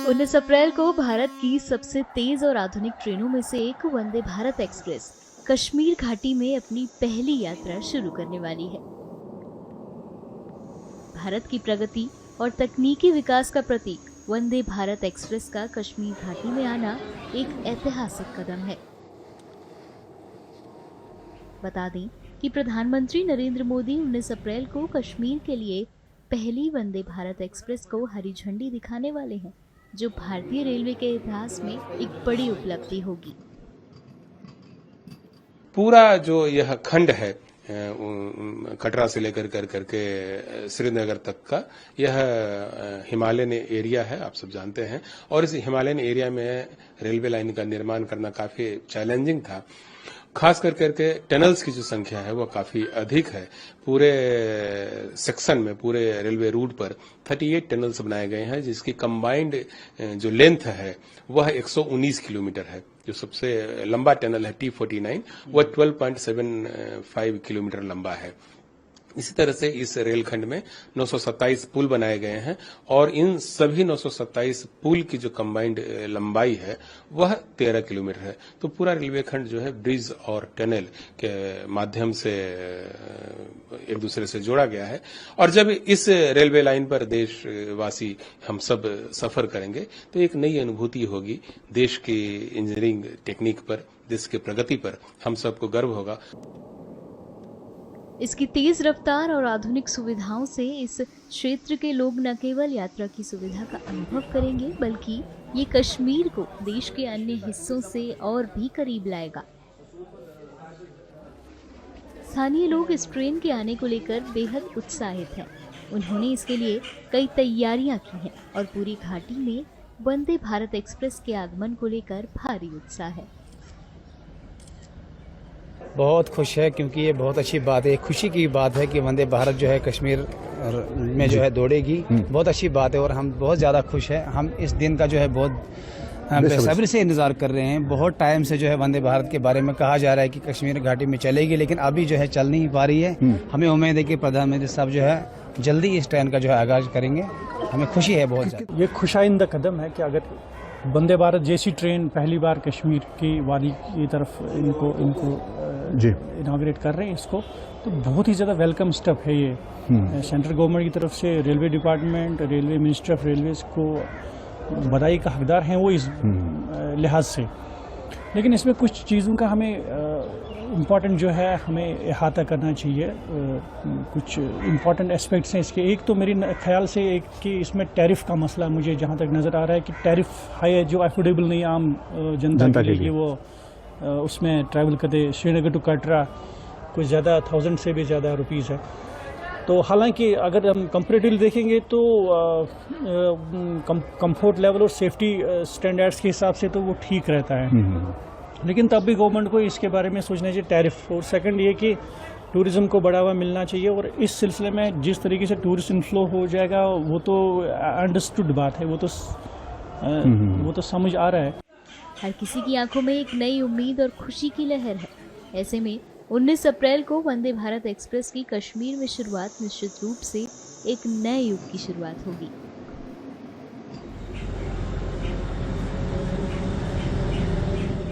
19 अप्रैल को भारत की सबसे तेज और आधुनिक ट्रेनों में से एक वंदे भारत एक्सप्रेस कश्मीर घाटी में अपनी पहली यात्रा शुरू करने वाली है। भारत की प्रगति और तकनीकी विकास का प्रतीक वंदे भारत एक्सप्रेस का कश्मीर घाटी में आना एक ऐतिहासिक कदम है। बता दें कि प्रधानमंत्री नरेंद्र मोदी 19 अप्रैल को कश्मीर के लिए पहली वंदे भारत एक्सप्रेस को हरी झंडी दिखाने वाले हैं, जो भारतीय रेलवे के इतिहास में एक बड़ी उपलब्धि होगी। पूरा जो यह खंड है कटरा से लेकर करके श्रीनगर तक का, यह हिमालयन एरिया है, आप सब जानते हैं। और इस हिमालयन एरिया में रेलवे लाइन का निर्माण करना काफी चैलेंजिंग था। खास करके टनल्स की जो संख्या है वो काफी अधिक है। पूरे सेक्शन में, पूरे रेलवे रूट पर 38 टनल्स बनाए गए हैं, जिसकी कंबाइंड जो लेंथ है वह 119 किलोमीटर है। जो सबसे लंबा टनल है T49, वह 12.75 किलोमीटर लंबा है। इसी तरह से इस रेलखंड में 927 पुल बनाए गए हैं और इन सभी 927 पुल की जो कंबाइंड लंबाई है वह 13 किलोमीटर है। तो पूरा रेलवे खंड जो है ब्रिज और टनल के माध्यम से एक दूसरे से जोड़ा गया है। और जब इस रेलवे लाइन पर देशवासी हम सब सफर करेंगे तो एक नई अनुभूति होगी। देश की इंजीनियरिंग टेक्निक पर, देश की प्रगति पर हम सबको गर्व होगा। इसकी तेज रफ्तार और आधुनिक सुविधाओं से इस क्षेत्र के लोग न केवल यात्रा की सुविधा का अनुभव करेंगे, बल्कि ये कश्मीर को देश के अन्य हिस्सों से और भी करीब लाएगा। स्थानीय लोग इस ट्रेन के आने को लेकर बेहद उत्साहित हैं। उन्होंने इसके लिए कई तैयारियां की हैं और पूरी घाटी में वंदे भारत एक्सप्रेस के आगमन को लेकर भारी उत्साह है। बहुत खुश है, क्योंकि ये बहुत अच्छी बात है, खुशी की बात है कि वंदे भारत जो है कश्मीर में जो है दौड़ेगी। बहुत अच्छी बात है और हम बहुत ज़्यादा खुश हैं। हम इस दिन का जो है बहुत बेसब्री से इंतजार कर रहे हैं। बहुत टाइम से जो है वंदे भारत के बारे में कहा जा रहा है कि कश्मीर घाटी में चलेगी, लेकिन अभी जो है चल नहीं पा रही है। हमें उम्मीद है कि प्रधानमंत्री साहब जो है जल्दी इस ट्रेन का जो है आगाज करेंगे। हमें खुशी है बहुत ज़्यादा। ये खुशाइंदा कदम है कि अगर वंदे भारत जैसी ट्रेन पहली बार कश्मीर की वादी की तरफ इनको इनाग्रेट कर रहे हैं इसको, तो बहुत ही ज़्यादा वेलकम स्टेप है ये। सेंट्रल गवर्नमेंट की तरफ से railway department, railway minister of railways को बधाई का हकदार हैं वो इस लिहाज से। लेकिन इसमें कुछ चीज़ों का हमें इम्पॉर्टेंट जो है हमें अहाता करना चाहिए। कुछ इम्पॉर्टेंट एस्पेक्ट्स हैं इसके। एक तो मेरे ख्याल से एक कि इसमें टैरिफ का मसला मुझे जहाँ तक नज़र आ रहा है कि टैरिफ हाई है, जो अफोर्डेबल नहीं आम जनता के लिए। वो उसमें ट्रैवल करते श्रीनगर टू कटरा कुछ ज़्यादा 1000 से भी ज़्यादा रुपीज़ है। तो हालांकि अगर हम कंपेरेटिवली देखेंगे तो कंफर्ट लेवल और सेफ्टी स्टैंडर्ड्स के हिसाब से तो वो ठीक रहता है। लेकिन तब भी गवर्नमेंट को इसके बारे में सोचना चाहिए टैरिफ। और सेकंड ये कि टूरिज्म को बढ़ावा मिलना चाहिए। और इस सिलसिले में जिस तरीके से टूरिस्ट इनफ्लो हो जाएगा वो तो अंडरस्टूड बात है, वो तो समझ आ रहा है। हर किसी की आंखों में एक नई उम्मीद और खुशी की लहर है। ऐसे में 19 अप्रैल को वंदे भारत एक्सप्रेस की कश्मीर में शुरुआत निश्चित रूप से एक नए युग की शुरुआत होगी।